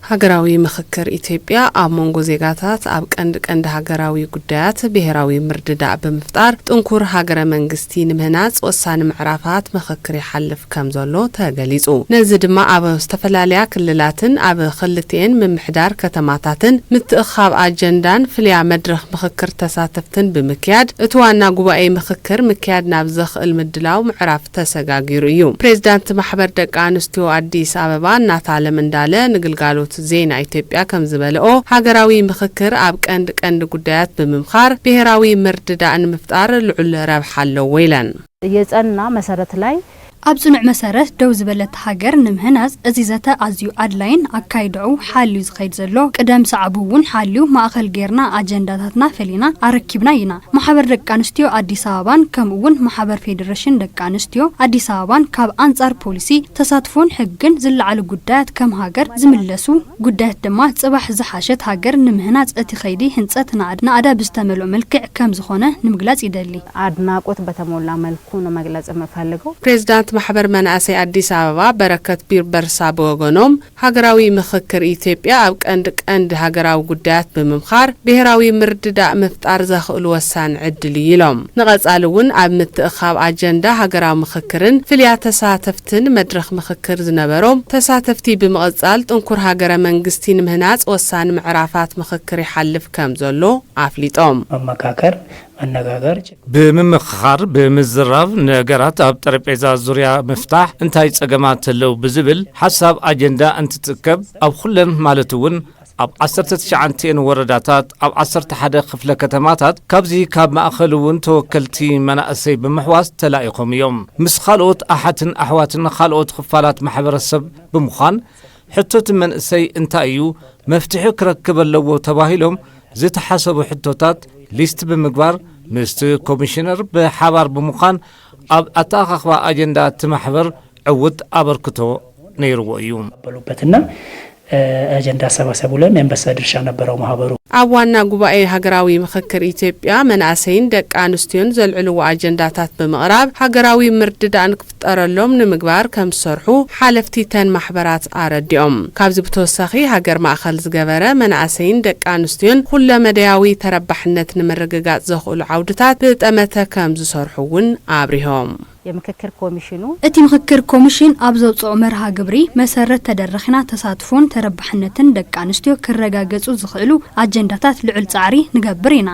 ሀገራዊ ምክክር ኢትዮጵያ አሞንጎ ዜጋታት አብ ቀንድ ሀገራዊ ጉዳያት ብሔራዊ ምርድዳእ በመፍጣር ጥንኩር ሀገረ መንግስቲ ንምህናጽ ወሳኒ ምዕራፋት ምክክር ይሐልፍ ከምዘሎ ተገሊጹ ነዚ ድማ አብ ዝተፈላልያ ክልላትን አብ ክልቴን ምምሕዳር ከተማታትን ምትእኻብ አጀንዳን ፍልያ መድረኽ ምክክር ተሳተፍትን ብምክያድ እቲ ዋና ጉባኤ ምክክር ምክያድ ናብ ዘኽእል ምድላው ምዕራፍ ተሰጋጊሩ እዩ ፕሬዝዳንት ማሕበር ደቂ አንስትዮ አዲስ አበባ እናታለም እንዳለ ንግልጋሎት ዜና ኢትዮጵያ ከምዝበለኦ ሀገራዊ ምክክር አብ ቀንድ ጉዳያት በመምኻር ብሔራዊ ምርድዳእን ምፍጣር ልዑል ረብሓ አለው ይላን የጸና መሰረት ላይ አብጽኑዕ መሰረት ደው ዝበለት ሀገር ንምህናጽ እዚዘተ አዝዩ አድላይን አካይደው ሓልዩ ዝኸይድ ዘሎ ቅደም ሰዓቡውን ሓልዩ ማእኸል ጌርና አጀንዳታትና ፈሊና አረኪብና ይና ማሕበር ደቂ አንስትዮ አዲስ አበባን ከምኡውን ማሕበር ፌደሬሽን ደቂ አንስትዮ አዲስ አበባን ካብ አንጻር ፖሊሲ ተሳትፎን ሕግን ዝለዓሉ ጉዳያት ከም ሀገር ዝምለሱ ጉዳያት ድማ ጽባሕ ዝሓሸት ሀገር ንምህናጽ እቲ ኸይዲ ህንጸት ናዕዳ ብዝተመልኦ መልክዕ ከም ዝኾነ ንምግላጽ ይደሊ አድናቆት በተሞላ መልኩ ነው መግለጽ የምፈልገው ፕሬዝዳንት ማሕበር መናእሰይ አዲስ አበባ በረከት ቢርበርሳ በወገኖም ሀገራዊ ምክክር ኢትዮጵያ አብ ቀንድ ሀገራዊ ጉዳያት በመምኻር ብሔራዊ ምርድዳእ ምፍጣር ዘኽእሉ ወሳኒ ዕድል ይሎም ንቐጻልውን አብ ምትእኻብ አጀንዳ ሀገራዊ ምክክርን ፍልያ ተሳተፍትን መድረኽ ምክክር ዝነበሮም ተሳተፍቲ ብምቕጻል ጥንኩር ሀገረ መንግስቲ ንምህናጽ ወሳኒ ምዕራፋት ምክክር ይሐልፍ ከምዘሎ አፍሊጦም መመካከር አነጋገር በመመኻር በመዝራብ ነገራት አብ ጠረጴዛ ዙሪያ መፍታሕ እንታይ ጸገማት ለው ብዝብል ሐሳብ አጀንዳ እንትትከብ አብ ሁለን ማለትውን አብ 19 ወረዳታት አብ 11 ክፍለ ከተማታት ካብዚ ካብ ማእኸሉውን ተወከልቲ መናእሰይ ብምሕዋስ ተላኢኾም እዮም ምስ ካልኦት አሓትን አሕዋትን ካልኦት ክፋላት ማሕበረሰብ ብምዃን ሕቶት መንእሰይ እንታይ እዩ መፍትሒ ክረክበለዎ ተባሂሎም ዝተሓሰቡ ሕቶታት ሊስት ብምግባር ምስቲ ኮሚሽነር በሓባር ብምዃን አብ አታኻኽባ አጀንዳ ትማሕበር ዕውት አበርክቶ ነይርዎ እዩ በሉበትና አጀንዳ ሰባሰቡ ላይ መንበሳ ድርሻ ነበረው ማህበሩ አብ ዋና ጉባኤ ሀገራዊ ምክክር ኢትዮጵያ መናእሰይን ደቂ አንስትዮን ዘልዕልዎ አጀንዳታት በመቕራብ ሀገራዊ ምርድዳእን ክፍጠረሎም ንምግባር ከም ዝሰርሑ ሓለፍቲተን ማሕበራት አረዲኦም ካብዚ ብተወሳኺ ሀገር ማእኸል ዝገበረ መናእሰይን ደቂ አንስትዮን ሁለመዳያዊ ተረባሕነት ንምርግጋጽ ዘኽእሉ ዓውድታት ብጠመተ ከም ዝሰርሑውን አብሪሆም የምክክር ኮሚሽኑ እቲ ምክክር ኮሚሽን አብ ዘውጽኦ መርሃ ግብሪ መሰረት ተደረኽና ተሳትፎን ተረባሕነትን ደቂ አንስትዮ ክረጋገጹ ዝኽእሉ አጀንዳታት ልዑል ጻዕሪ ንገብር ኢና